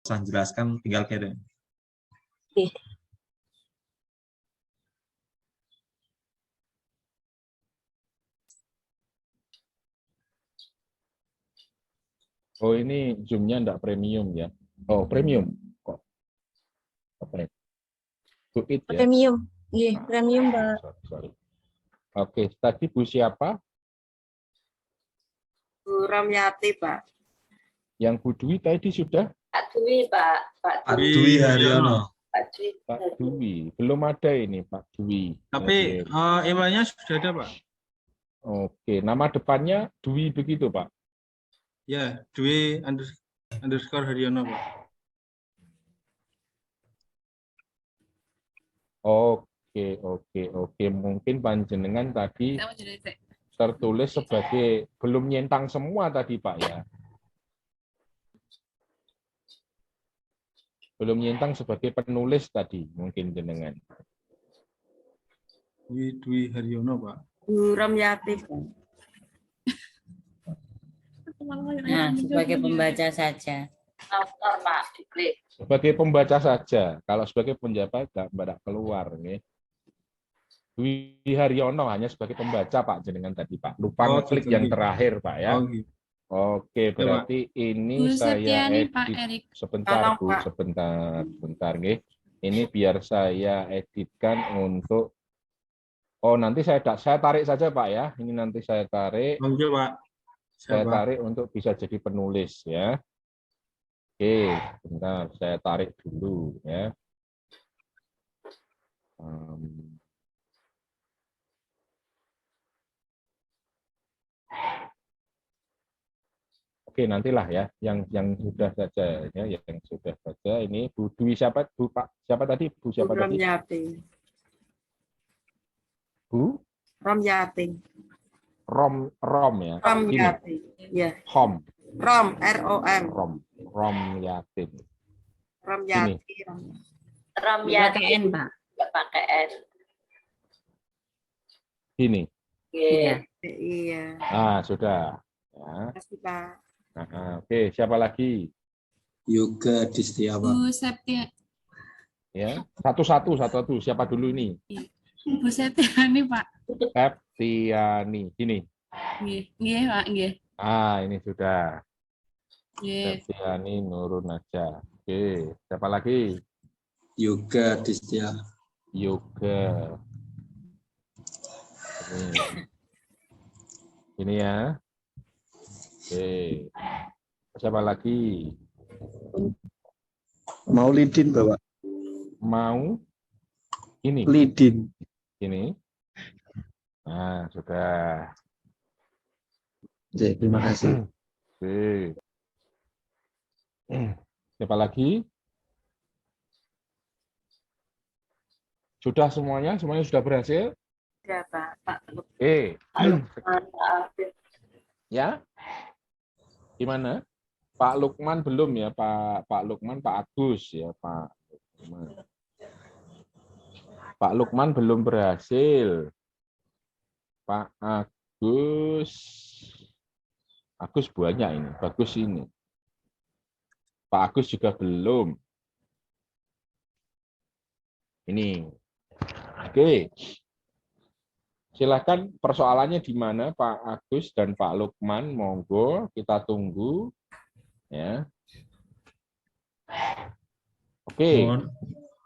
usah jelaskan, tinggal kirim. Oke. Oh, ini Zoom-nya enggak premium ya? Oh, premium kok. Apa ya? It ya? Premium. Iya, premium, Pak. Sorry. Oke, tadi Bu siapa? Bu Ramyati, Pak. Yang Bu Dwi tadi sudah? Pak Dwi, Pak. Pak Pak Dwi. Dwi Haryono. Pak Dwi. Pak Dwi. Belum ada ini Pak Dwi. Tapi emailnya sudah ada, Pak. Oke, nama depannya Dwi begitu, Pak? Ya, Dwi underscore Haryono, Pak. Oke. Mungkin panjenengan tadi tertulis sebagai belum nyentang semua tadi, Pak ya? Belum nyentang sebagai penulis tadi, mungkin jenengan. Dwi Haryono, Pak. Bu Ramyati, Pak. Nah, sebagai pembaca saja. Autor, Pak. Diklik. Sebagai pembaca saja, kalau sebagai penjabat tidak keluar. Nih. Dwi Haryono hanya sebagai pembaca, Pak, jenengan tadi, Pak. Lupa ngeklik gitu, yang gitu. terakhir, Pak ya. Oh, gitu. Oke, berarti ini Bu saya Septiani, edit. Pak Erik. Sebentar, Tolong, Bu, Pak. sebentar, nggih. Ini biar saya editkan untuk. Oh, nanti saya tarik saja, Pak ya. Ini nanti saya tarik. Oke, Pak. Saya Siapa? tarik untuk bisa jadi penulis ya. Oke, sebentar saya tarik dulu ya. Oke, nantilah ya, yang sudah saja ya, yang sudah saja. Ini Bu Dwi siapa? Bu Pak siapa tadi? Bu siapa Bu tadi? Ramyati. Bu Ramyati. Rom ya. Ramyati. Ya. Hom. Rom, R-O-M. Rom Yatin. Ramyati. Pakai N, Pak. Nggak pakai S. Ini. Iya. Iya. Ah, sudah. Ya. Terima kasih, Pak. Oke, siapa lagi? Yoga Distiawa. Bu Septiani, Ya, satu-satu. Siapa dulu ini? Bu Septiani, Pak. Septiani. Ini. Nggih, Pak, nggih. Ini sudah. Nggih. Septiani Nurun aja. Oke, siapa lagi? Yoga Distia. Yoga. Ini ya. Oke. Siapa lagi? Maulidin, Bapak. Mau? Ini. Lidin. Ini. Nah, sudah. Oke, terima kasih. Oke. Siapa lagi? Sudah semuanya? Semuanya sudah berhasil? Ya, Pak. Pak. Ya. Gimana? Pak Lukman belum ya, Pak Lukman, Pak Agus ya, Pak Lukman. Pak Lukman belum berhasil. Pak Agus banyak ini, bagus ini. Pak Agus juga belum. Ini. Oke. Silakan persoalannya di mana Pak Agus dan Pak Lukman, monggo kita tunggu ya. Oke.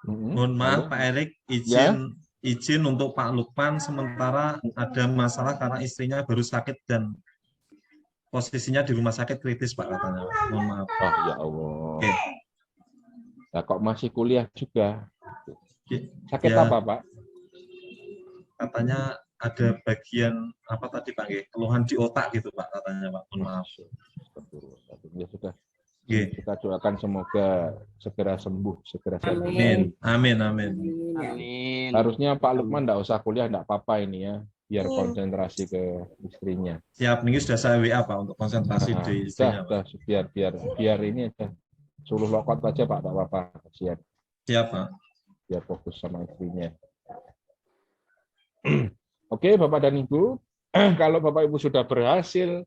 Mohon maaf Pak Erik, izin untuk Pak Lukman sementara ada masalah karena istrinya baru sakit dan posisinya di rumah sakit kritis Pak katanya. Mohon maaf. Oh ya Allah. Oke. Nah, kok masih kuliah juga? Sakit Ya, apa Pak? katanya ada bagian apa tadi Pak? Keluhan di otak gitu Pak katanya Pak. Mohon maaf. Ya sudah. Oke. Kita doakan semoga segera sembuh, segera sehat. Amin. Amin. Harusnya Pak Lukman enggak usah kuliah, enggak apa-apa ini ya, biar konsentrasi ke istrinya. Siap, ini sudah saya WA Pak untuk konsentrasi di istrinya Pak. Biar ini aja. Suruh lokot aja Pak, enggak apa-apa. Siap Pak. Biar fokus sama istrinya. Oke, Bapak dan Ibu, kalau Bapak Ibu sudah berhasil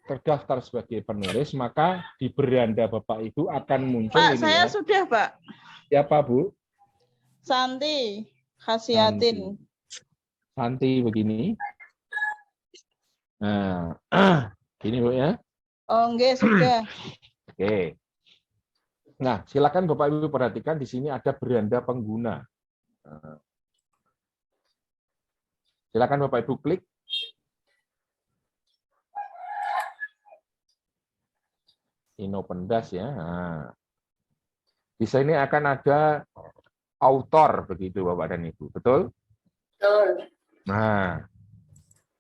terdaftar sebagai penulis, maka di beranda Bapak Ibu akan muncul Pak, ini saya ya. sudah, Pak. Siapa Bu? Santi Khasiatin. Santi begini. Nah, gini Bu ya. Oh, enggak, sudah. Oke. Nah, silakan Bapak Ibu perhatikan di sini ada beranda pengguna. Nah, silakan Bapak Ibu klik. Ini open dash ya. Nah, di sini akan ada author begitu Bapak dan Ibu, betul? Betul. Nah,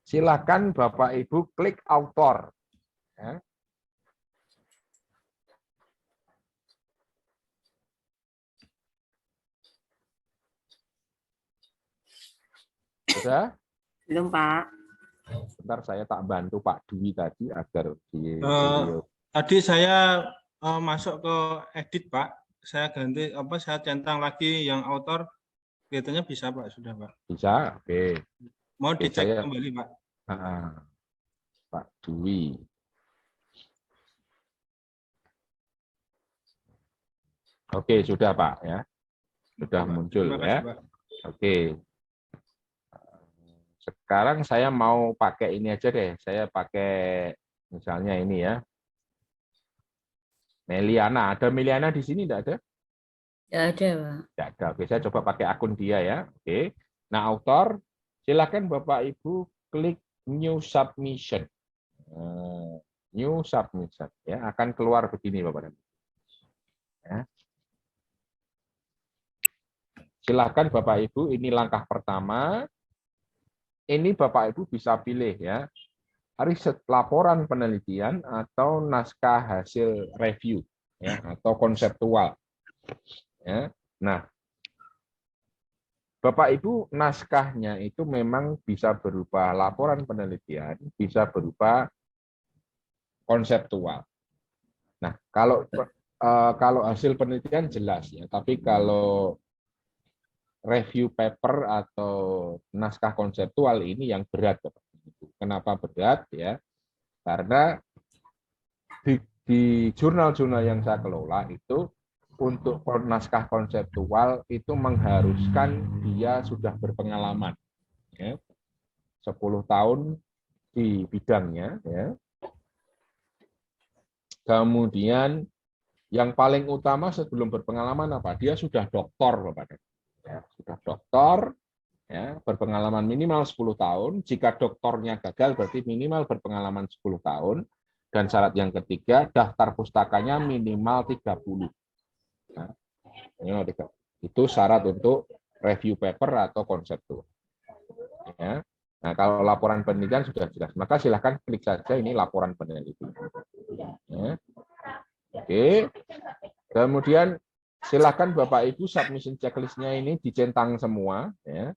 silakan Bapak Ibu klik author. Ya. Sudah? Belum, Pak. Bentar saya tak bantu Pak Dwi tadi agar di Tadi saya masuk ke edit, Pak. Saya ganti saya centang lagi yang author, kelihatannya bisa, Pak. Sudah, Pak. bisa. Oke. Mau Oke, dicek saya kembali, Pak. Pak Dwi. Oke, sudah Pak ya. Sudah Pak. muncul Terima kasih, ya. Pak. Oke. Sekarang saya mau pakai ini aja deh. Saya pakai misalnya ini ya. Meliana. Ada Meliana di sini enggak ada? Tidak ada, Pak. Tidak ada. Oke, saya coba pakai akun dia ya. Oke. Nah, author, silakan Bapak Ibu klik new submission. New submission ya, akan keluar begini Bapak dan Ibu. Ya. Silakan Bapak Ibu, ini langkah pertama. Ini Bapak Ibu bisa pilih ya. Riset laporan penelitian atau naskah hasil review ya, atau konseptual. Ya. Nah, Bapak Ibu, naskahnya itu memang bisa berupa laporan penelitian, bisa berupa konseptual. Nah, kalau hasil penelitian jelas ya, tapi kalau review paper atau naskah konseptual ini yang berat. Kenapa berat ya? Karena di jurnal-jurnal yang saya kelola itu untuk naskah konseptual itu mengharuskan dia sudah berpengalaman ya. 10 tahun di bidangnya ya. Kemudian yang paling utama sebelum berpengalaman apa? Dia sudah doktor Bapak. Ya, sudah doktor ya, berpengalaman minimal 10 tahun. Jika doktornya gagal berarti minimal berpengalaman 10 tahun. Dan syarat yang ketiga, daftar pustakanya minimal 30. Nah, itu syarat untuk review paper atau konseptual. Ya. Nah, kalau laporan penelitian sudah jelas, maka silahkan klik saja ini laporan penelitian. Ya. Oke. Kemudian silakan Bapak Ibu submission checklist-nya ini dicentang semua, ya,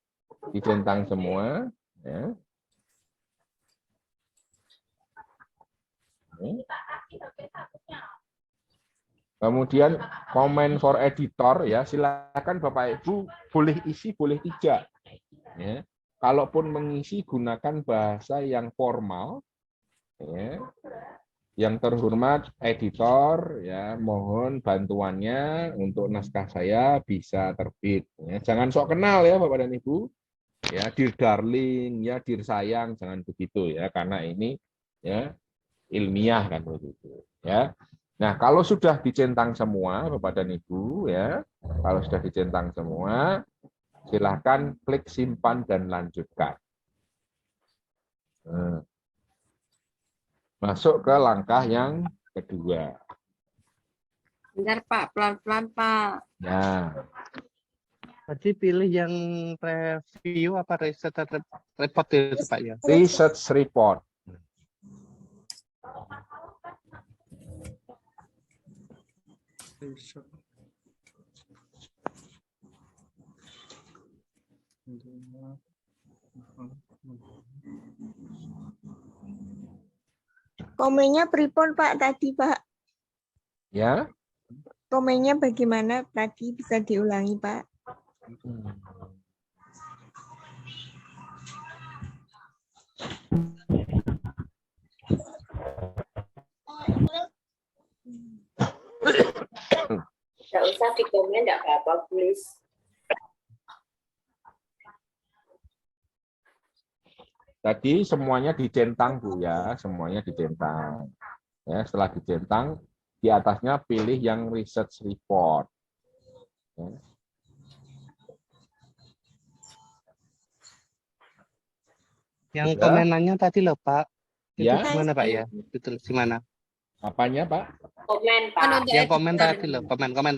dicentang semua. Ya. Kemudian comment for editor ya, silakan Bapak Ibu boleh isi boleh tidak. Ya. Kalaupun mengisi gunakan bahasa yang formal. Ya. Yang terhormat editor, ya mohon bantuannya untuk naskah saya bisa terbit. Ya, jangan sok kenal ya Bapak dan Ibu. Ya, dear darling, ya dear sayang, jangan begitu ya, karena ini ya ilmiah kan begitu. Ya. Nah, kalau sudah dicentang semua Bapak dan Ibu ya, kalau sudah dicentang semua, silahkan klik simpan dan lanjutkan. Masuk ke langkah yang kedua. Bentar, Pak. Pelan-pelan, Pak. Ya. Tadi pilih yang review apa research report itu Pak ya? Research report. Komennya pripun Pak tadi Pak? Ya. Komennya bagaimana tadi bisa diulangi Pak? Nggak usah di komen, nggak apa-apa, please. Tadi semuanya dicentang Bu ya, semuanya dicentang. Ya, setelah dicentang, di atasnya pilih yang research report. Ya. Yang Sudah? komenannya tadi loh Pak. Itu Ya. gimana Pak ya? Ditulis di mana? Apanya Pak? Komen, Pak. Untuk Yang komen editor. tadi loh, komentar Komen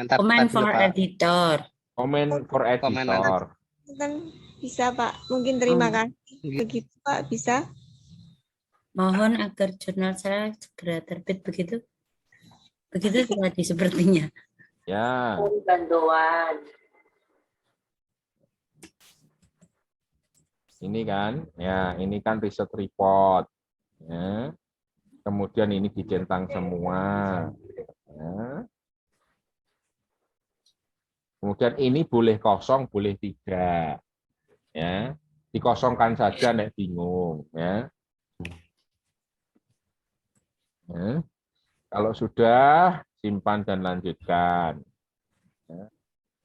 tadi loh for Pak. editor. Comment for Komen editor. Kan bisa Pak. Mungkin terima kasih. Gitu. Begitu Pak, bisa. Mohon agar jurnal saya segera terbit begitu. Begitu tadi sepertinya. Ya. Bantuan. Ini kan, ya ini kan riset report. Ya. Kemudian ini dicentang semua. Ya. Kemudian ini boleh kosong, boleh tidak. Ya, dikosongkan saja, nek bingung. Ya. Ya. Kalau sudah, simpan dan lanjutkan. Ya.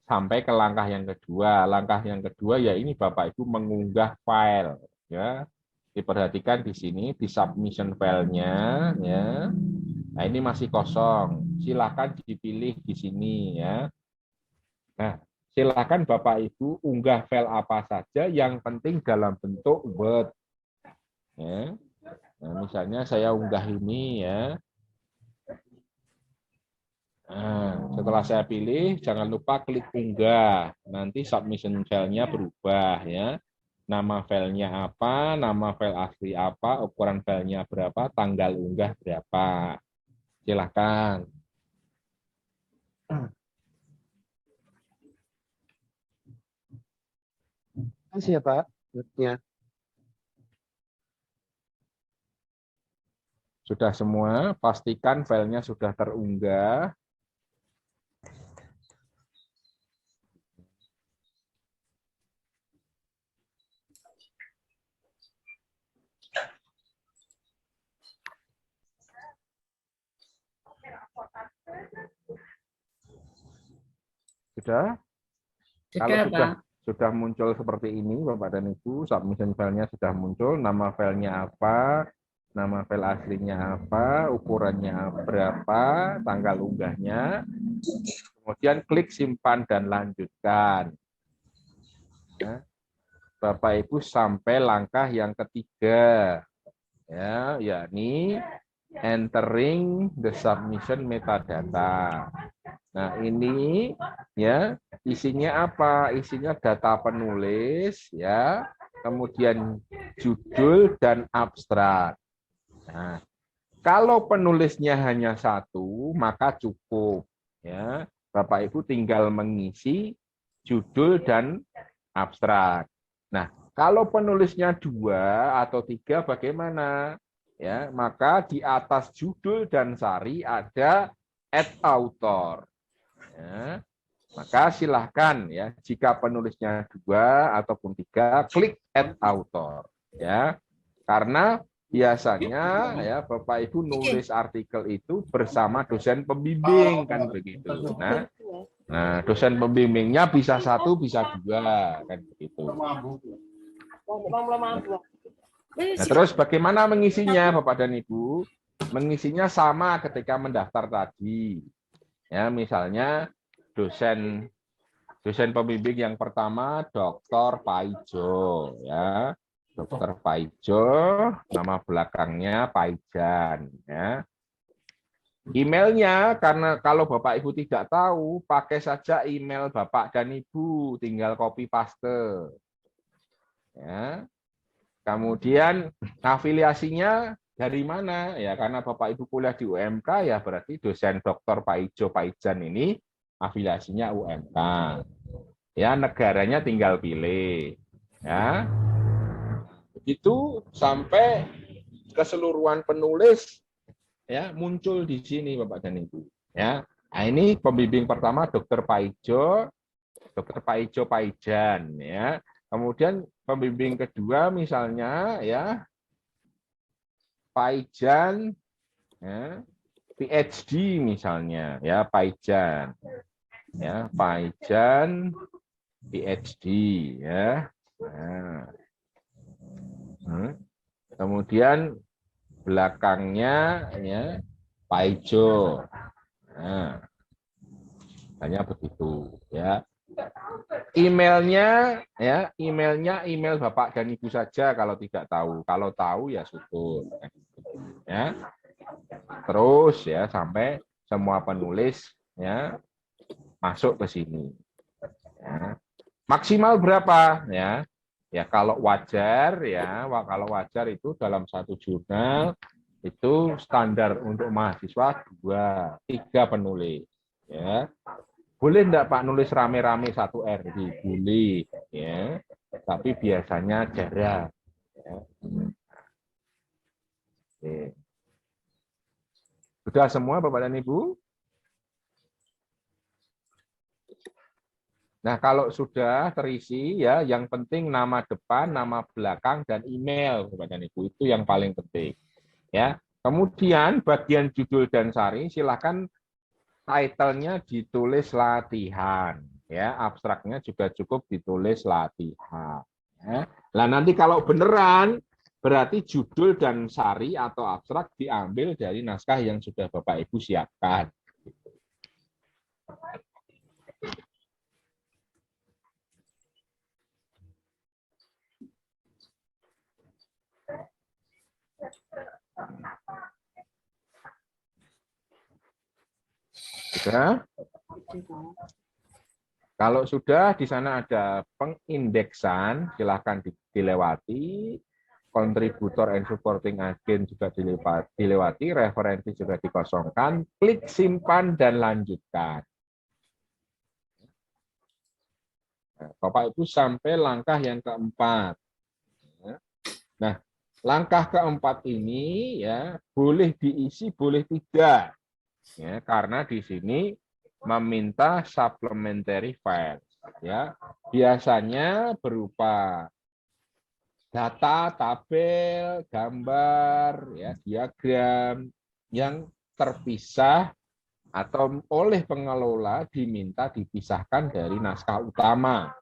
Sampai ke langkah yang kedua. Langkah yang kedua ya ini Bapak Ibu mengunggah file. Ya, diperhatikan di sini di submission filenya. Ya, nah ini masih kosong. Silakan dipilih di sini ya. Nah, silakan Bapak Ibu unggah file apa saja. Yang penting dalam bentuk Word. Ya. Nah, misalnya saya unggah ini ya. Nah, setelah saya pilih, jangan lupa klik unggah. Nanti submission filenya berubah ya. Nama filenya apa, nama file asli apa, ukuran filenya berapa, tanggal unggah berapa. Silakan. Masih ya Pak? Ya. Sudah semua, pastikan filenya sudah terunggah. Sudah? Kalau sudah muncul seperti ini, Bapak dan Ibu, submission filenya sudah muncul, nama filenya apa, nama file aslinya apa, ukurannya berapa, tanggal unggahnya, kemudian klik simpan dan lanjutkan. Ya. Bapak Ibu sampai langkah yang ketiga, ya, yakni entering the submission metadata. Nah ini ya isinya apa? Isinya data penulis ya, kemudian judul dan abstrak. Nah, kalau penulisnya hanya satu maka cukup ya. Bapak Ibu tinggal mengisi judul dan abstrak. Nah, kalau penulisnya 2 atau 3 bagaimana? Ya, maka di atas judul dan sari ada add author. Ya, maka silahkan ya jika penulisnya 2 ataupun 3 klik add author ya, karena biasanya ya Bapak Ibu nulis artikel itu bersama dosen pembimbing kan begitu. Nah dosen pembimbingnya bisa 1 bisa 2 kan begitu. Nah, terus bagaimana mengisinya Bapak dan Ibu? Mengisinya sama ketika mendaftar tadi. Ya, misalnya dosen pembimbing yang pertama Dr. Paijo ya. Dr. Paijo, nama belakangnya Paijan ya. Emailnya karena kalau Bapak Ibu tidak tahu, pakai saja email Bapak dan Ibu, tinggal copy paste. Ya. Kemudian afiliasinya dari mana? Ya karena Bapak Ibu kuliah di UMK ya berarti dosen Dr. Paijo Paijan ini afiliasinya UMK. Ya negaranya tinggal pilih. Ya. Begitu sampai keseluruhan penulis ya muncul di sini Bapak dan Ibu. Ya. Nah, ini pembimbing pertama Dr. Paijo Paijan ya. Kemudian pembimbing kedua misalnya ya Paijan ya. PhD misalnya, ya Paijan, ya Paijan PhD, ya. Nah. Kemudian belakangnya ya Paijo. Nah, hanya begitu, ya. Emailnya ya, email Bapak dan Ibu saja kalau tidak tahu. Kalau tahu ya syukur. Ya. Terus ya sampai semua penulis ya masuk ke sini. Ya. Maksimal berapa ya? Ya kalau wajar ya, kalau wajar itu dalam satu jurnal itu standar untuk mahasiswa 2-3 penulis. Ya. Boleh enggak Pak nulis rame-rame 1 RD? Boleh, ya. Tapi biasanya jarang. Ya. Oke. Sudah semua Bapak dan Ibu? Nah, kalau sudah terisi ya, yang penting nama depan, nama belakang dan email Bapak dan Ibu itu yang paling penting. Ya. Kemudian bagian judul dan sari silakan title-nya ditulis latihan, ya abstraknya juga cukup ditulis latihan. Ya. Nah nanti kalau beneran berarti judul dan sari atau abstrak diambil dari naskah yang sudah Bapak Ibu siapkan. Sudah? Kalau sudah di sana ada pengindeksan, silakan dilewati. Kontributor and supporting agent juga dilewati, referensi juga dikosongkan, klik simpan dan lanjutkan. Bapak Ibu sampai langkah yang keempat. Nah, langkah keempat ini ya boleh diisi, boleh tidak. Ya, karena di sini meminta supplementary file, ya biasanya berupa data, tabel, gambar, ya diagram yang terpisah atau oleh pengelola diminta dipisahkan dari naskah utama.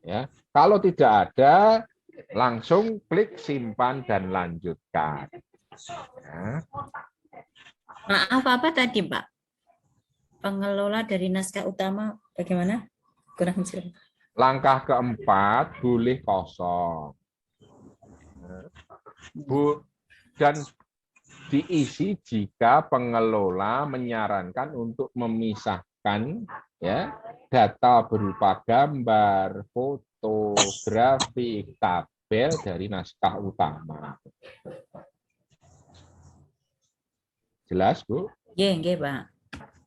Ya, kalau tidak ada langsung klik simpan dan lanjutkan. Ya. Maaf, apa tadi, Pak? Pengelola dari naskah utama bagaimana? Kurang jelas. Langkah keempat boleh kosong. Dan diisi jika pengelola menyarankan untuk memisahkan ya data berupa gambar, foto, grafik, tabel dari naskah utama. Jelas, Bu? Iya, Pak.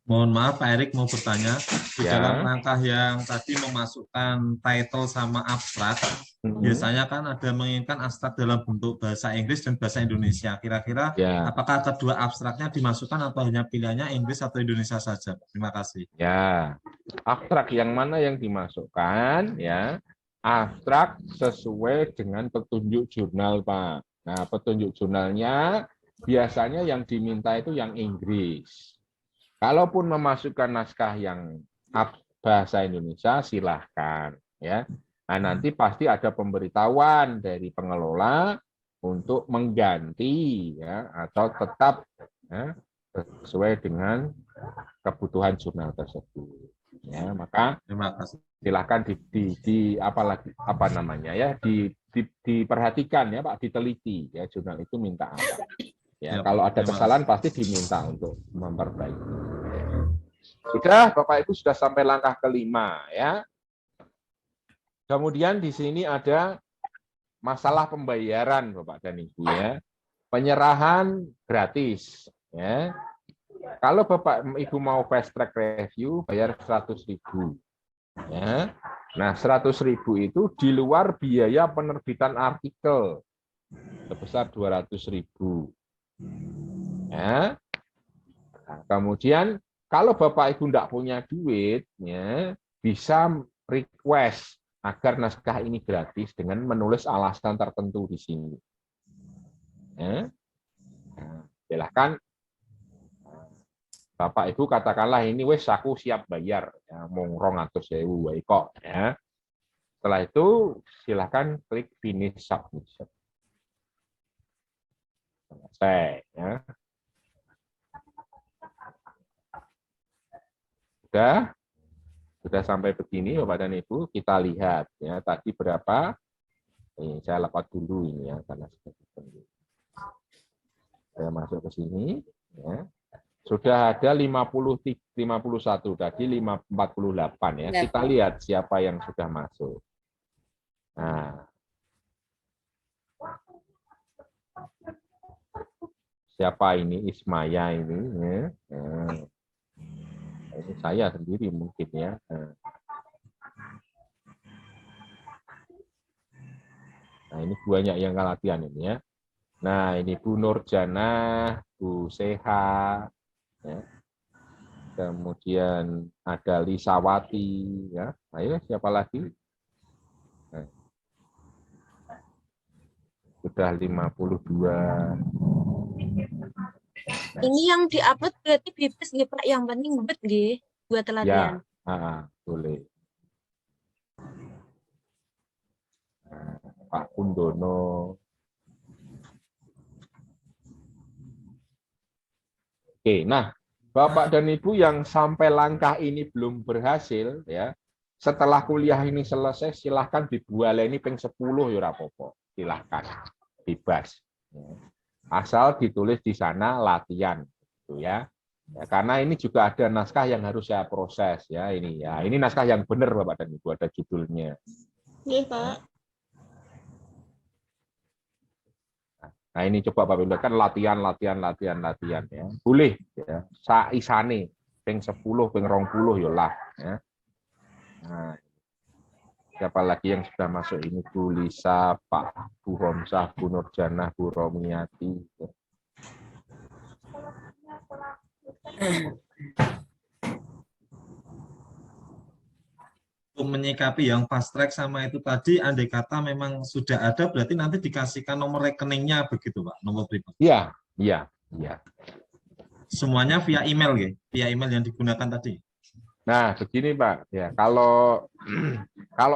Mohon maaf, Pak Erik mau bertanya. Di Ya. dalam langkah yang tadi memasukkan title sama abstrak, biasanya kan ada menginginkan abstrak dalam bentuk bahasa Inggris dan bahasa Indonesia. Kira-kira Ya. apakah kedua abstraknya dimasukkan atau hanya pilihannya Inggris atau Indonesia saja? Terima kasih. Ya, abstrak yang mana yang dimasukkan? Ya, abstrak sesuai dengan petunjuk jurnal, Pak. Nah, petunjuk jurnalnya biasanya yang diminta itu yang Inggris. Kalaupun memasukkan naskah yang bahasa Indonesia, silahkan. Ya, nah, nanti pasti ada pemberitahuan dari pengelola untuk mengganti, ya, atau tetap ya, sesuai dengan kebutuhan jurnal tersebut. Ya, maka silakan diperhatikan ya Pak, diteliti ya jurnal itu minta apa. Ya, kalau ada kesalahan pasti diminta untuk memperbaiki. Sudah, Bapak Ibu sudah sampai langkah kelima ya. Kemudian di sini ada masalah pembayaran Bapak dan Ibu ya. Penyerahan gratis ya. Kalau Bapak Ibu mau fast track review bayar 100.000. Ya. Nah, 100.000 itu di luar biaya penerbitan artikel sebesar 200.000. Ya. Nah, kemudian kalau Bapak Ibu tidak punya duit, ya, bisa request agar naskah ini gratis dengan menulis alasan tertentu di sini. Ya. Nah, silahkan Bapak Ibu katakanlah ini wes aku siap bayar, ya, mung 200.000 wae kok, ya. Setelah itu silakan klik finish submission. Selesai, ya. Sudah sampai begini Bapak dan Ibu, kita lihat ya tadi berapa. Ini saya lepas dulu ini ya karena sudah ditunggu. Saya masuk ke sini ya. Sudah ada 51 tadi 48 ya. Kita lihat siapa yang sudah masuk. Nah. Siapa ini Ismaya ini ya. Nah. Ini saya sendiri mungkin ya. Nah, ini banyak yang latihan ini ya. Nah, ini Bu Nurjana, Bu Seha, ya. Kemudian ada Lisawati, ya. Ayo siapa lagi? Nah. Sudah 52. Ini yang diupload berarti bebas nggih Pak, yang penting bet nggih buat latihan. Ya, boleh. Nah, Pak Kundono. Oke, nah Bapak dan Ibu yang sampai langkah ini belum berhasil, ya setelah kuliah ini selesai, silahkan dibualeni ping 10 ya rapopo, silahkan bebas. Asal ditulis di sana latihan, gitu ya. Karena ini juga ada naskah yang harus saya proses ya ini ya. Ini naskah yang benar Bapak dan Ibu, ada judulnya. Iya, Pak. Nah ini coba Bapak Ibu kan latihan ya. Boleh ya. Saisane ping 10 ping 20 ya lah ya. Nah, siapa lagi yang sudah masuk ini? Bu Lisa, Pak Bu Romsah, Bu Nurjana, Bu Romiati. Ya. Untuk menyikapi yang fast track sama itu tadi, andai kata memang sudah ada, berarti nanti dikasihkan nomor rekeningnya begitu Pak, nomor pribadi. Iya. Semuanya via email ya, via email yang digunakan tadi. Nah, begini Pak, ya kalau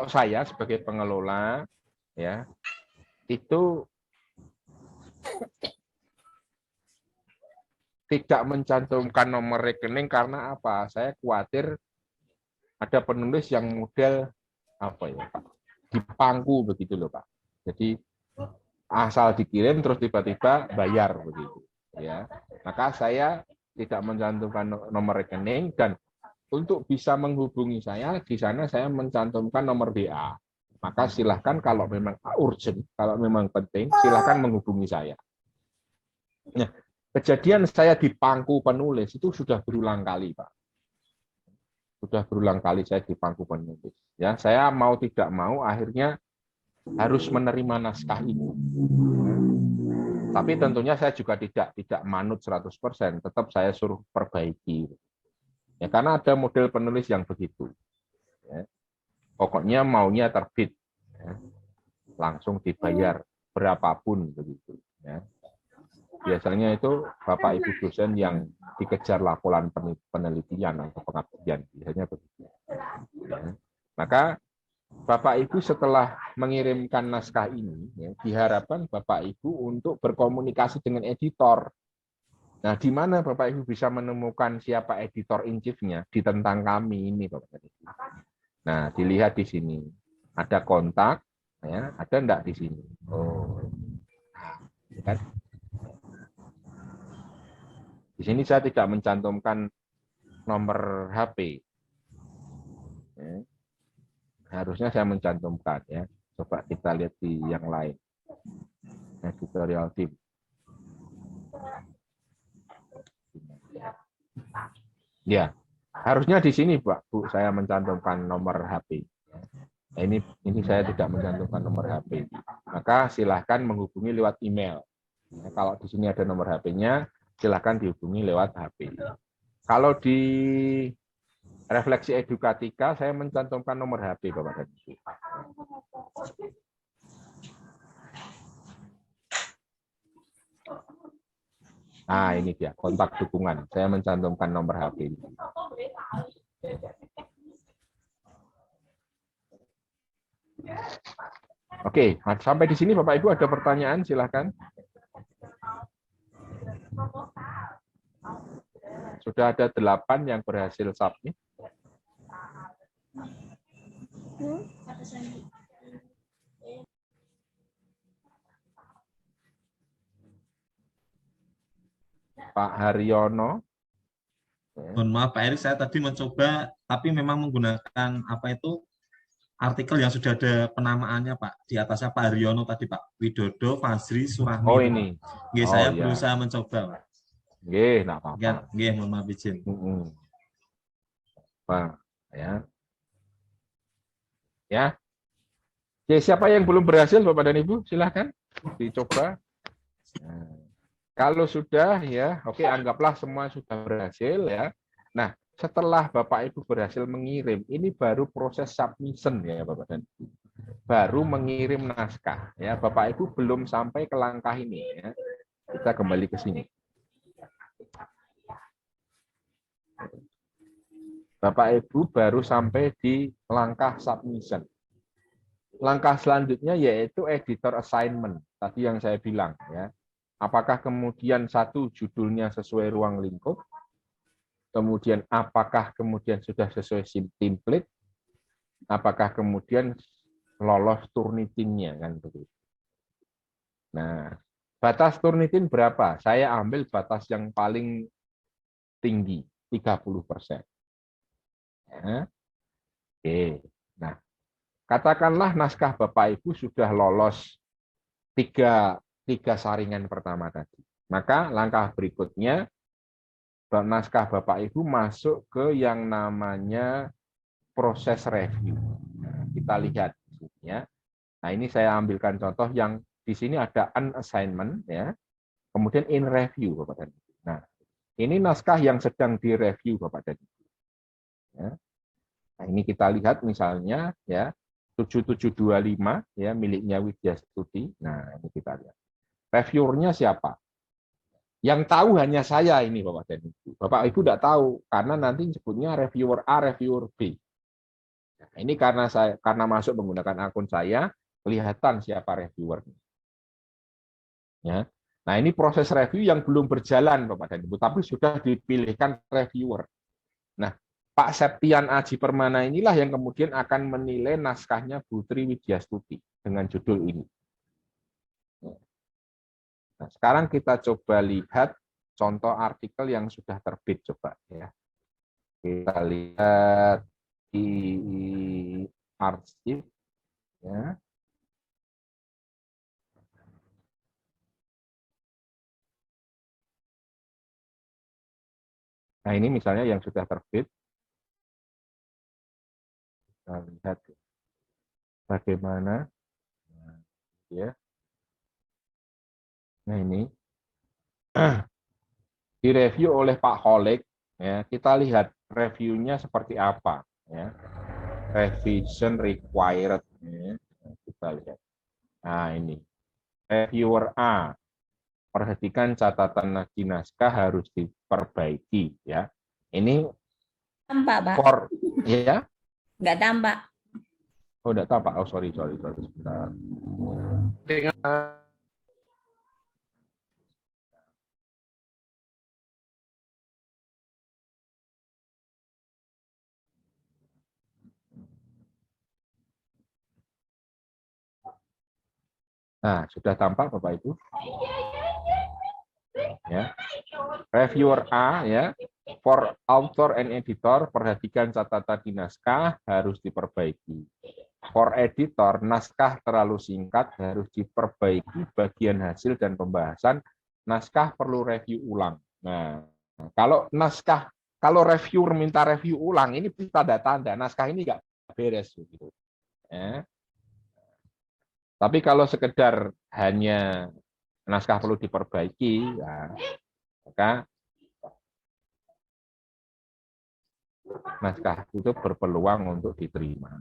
saya sebagai pengelola ya itu tidak mencantumkan nomor rekening karena apa? Saya khawatir ada penulis yang model apa ya Pak? Dipangku begitu loh Pak. Jadi asal dikirim terus tiba-tiba bayar begitu ya. Maka saya tidak mencantumkan nomor rekening dan untuk bisa menghubungi saya, di sana saya mencantumkan nomor WA. Maka silahkan kalau memang urgent, kalau memang penting, silahkan menghubungi saya. Nah, kejadian saya dipangku penulis itu sudah berulang kali, Pak. Sudah berulang kali saya dipangku penulis. Ya, saya mau tidak mau akhirnya harus menerima naskah itu. Tapi tentunya saya juga tidak manut 100%, tetap saya suruh perbaiki. Ya, karena ada model penulis yang begitu. Ya. Pokoknya maunya terbit. Ya. Langsung dibayar berapapun begitu. Ya. Biasanya itu Bapak Ibu dosen yang dikejar laporan penelitian atau pengabdian. Biasanya begitu. Ya. Maka Bapak Ibu setelah mengirimkan naskah ini, ya, diharapkan Bapak Ibu untuk berkomunikasi dengan editor. Nah, di mana Bapak Ibu bisa menemukan siapa editor in chief-nya? Di tentang kami ini, Bapak Ibu. Nah, dilihat di sini. Ada kontak, ya, ada enggak di sini? Oh. Kan? Di sini saya tidak mencantumkan nomor HP. Ya. Harusnya saya mencantumkan ya. Coba kita lihat di yang lain. Editorial team. Ya, harusnya di sini Pak, Bu, saya mencantumkan nomor HP. Nah, ini saya tidak mencantumkan nomor HP. Maka silahkan menghubungi lewat email. Nah, kalau di sini ada nomor HP-nya, silahkan dihubungi lewat HP. Kalau di Refleksi Edukatika, saya mencantumkan nomor HP, Bapak dan Ibu. Ah, ini dia kontak dukungan. Saya mencantumkan nomor HP. Oke, sampai di sini Bapak Ibu ada pertanyaan, silakan. Sudah ada 8 yang berhasil submit. Pak Haryono. Mohon maaf Pak Erik, saya tadi mencoba, tapi memang menggunakan apa itu artikel yang sudah ada penamaannya Pak. Di atasnya Pak Haryono tadi Pak. Widodo, Fazri, Surahmi. Oh ini. Nggih, Oh, saya ya. berusaha mencoba Pak. Nggih, enggak apa-apa. Nggih, mohon maaf izin. Pak, ya. Ya. Oke, siapa yang belum berhasil Bapak dan Ibu? Silahkan dicoba. Nah, kalau sudah ya, oke, anggaplah semua sudah berhasil ya. Nah, setelah Bapak Ibu berhasil mengirim, ini baru proses submission ya Bapak dan Ibu. Baru mengirim naskah ya. Bapak Ibu belum sampai ke langkah ini ya. Kita kembali ke sini. Bapak Ibu baru sampai di langkah submission. Langkah selanjutnya yaitu editor assignment. Tadi yang saya bilang ya. Apakah kemudian satu judulnya sesuai ruang lingkup? Kemudian apakah kemudian sudah sesuai template? Apakah kemudian lolos Turnitin-nya kan begitu. Nah, batas Turnitin berapa? Saya ambil batas yang paling tinggi, 30%. Ya. Oke. Nah, katakanlah naskah Bapak Ibu sudah lolos tiga saringan pertama tadi. Maka langkah berikutnya naskah Bapak Ibu masuk ke yang namanya proses review. Nah, kita lihat ya. Nah, ini saya ambilkan contoh yang di sini ada an assignment ya. Kemudian in review Bapak dan Ibu. Nah, ini naskah yang sedang direview Bapak dan Ibu. Ya. Nah, ini kita lihat misalnya ya 7725 ya miliknya Widya Stuti. Nah, ini kita lihat. Reviewernya siapa? Yang tahu hanya saya ini Bapak dan Ibu. Bapak Ibu tidak tahu karena nanti sebutnya reviewer A, reviewer B. Nah, ini karena masuk menggunakan akun saya, kelihatan siapa reviewernya. Ya. Nah, ini proses review yang belum berjalan Bapak dan Ibu, tapi sudah dipilihkan reviewer. Nah, Pak Septian Aji Permana inilah yang kemudian akan menilai naskahnya Putri Widya Stuti dengan judul ini. Nah, sekarang kita coba lihat contoh artikel yang sudah terbit coba ya. Kita lihat di arsip ya. Nah, ini misalnya yang sudah terbit. Kita lihat bagaimana ya. Nah, ini direview oleh Pak Holik ya. Kita lihat reviewnya seperti apa ya. Revision required ya. Kita lihat. Nah, ini reviewer A, perhatikan catatan di naskah harus diperbaiki ya. Ini Tampak, Pak. Ya. Nggak tampak. Oh, enggak tampak. Oh, sorry sebentar. Nah, sudah tampak Bapak Ibu? Ya. Reviewer A ya, for author and editor, perhatikan catatan di naskah harus diperbaiki. For editor, naskah terlalu singkat harus diperbaiki bagian hasil dan pembahasan, naskah perlu review ulang. Nah, kalau reviewer minta review ulang, ini tanda-tanda naskah ini nggak beres gitu. Ya. Tapi kalau sekedar hanya naskah perlu diperbaiki, ya, maka naskah itu berpeluang untuk diterima.